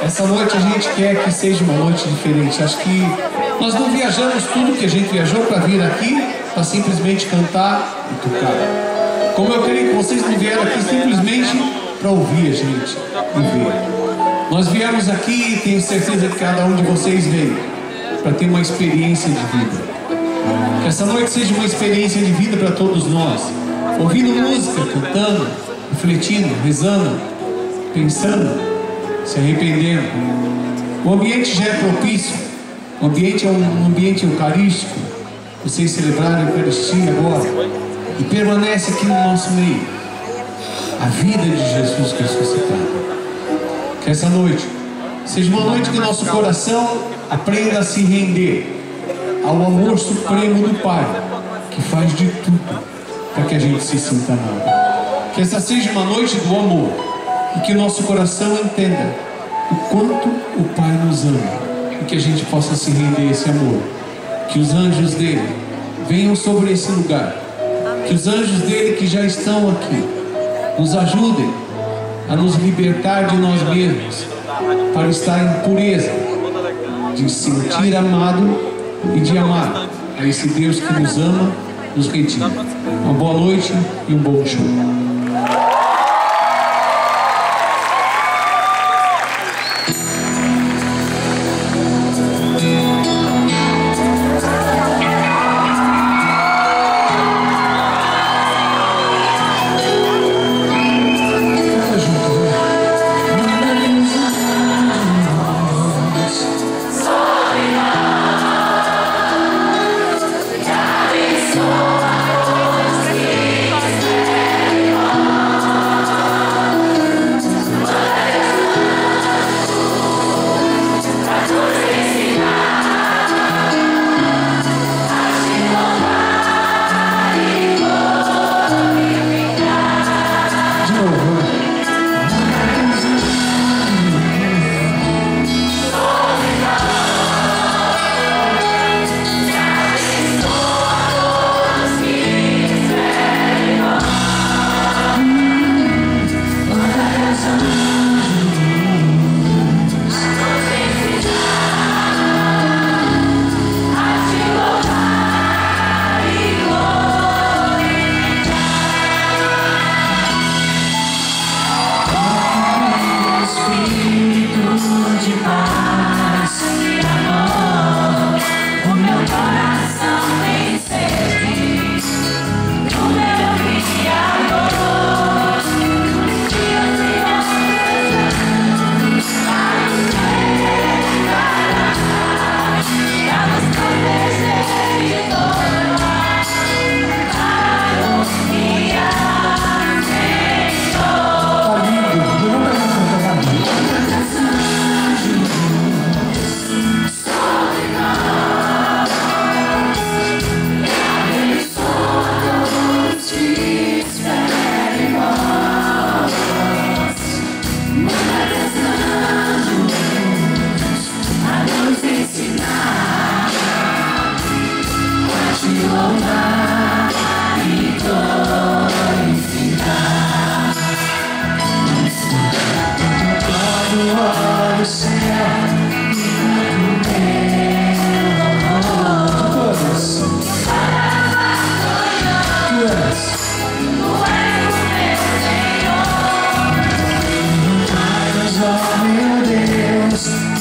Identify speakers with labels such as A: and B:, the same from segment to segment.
A: Essa noite a gente quer que seja uma noite diferente. Acho que nós não viajamos tudo que a gente viajou para vir aqui, para simplesmente cantar e tocar. Como eu creio que vocês não vieram aqui simplesmente para ouvir a gente e ver. Nós viemos aqui e tenho certeza que cada um de vocês veio para ter uma experiência de vida. Que essa noite seja uma experiência de vida para todos nós. Ouvindo música, cantando, refletindo, rezando, pensando, se arrependendo. O ambiente já é propício. O ambiente é um ambiente eucarístico. Vocês celebraram a Eucaristia agora e permanece aqui no nosso meio a vida de Jesus ressuscitado. Que essa noite seja uma noite que nosso coração aprenda a se render ao amor supremo do Pai, que faz de tudo para que a gente se sinta amado. Que essa seja uma noite do amor e que nosso coração entenda o quanto o Pai nos ama e que a gente possa se render a esse amor. Que os anjos dele venham sobre esse lugar, que os anjos dele que já estão aqui nos ajudem a nos libertar de nós mesmos para estar em pureza, de sentir amado e de amar a esse Deus que nos ama, nos redime. Uma boa noite e um bom show.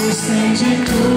B: Estende tudo.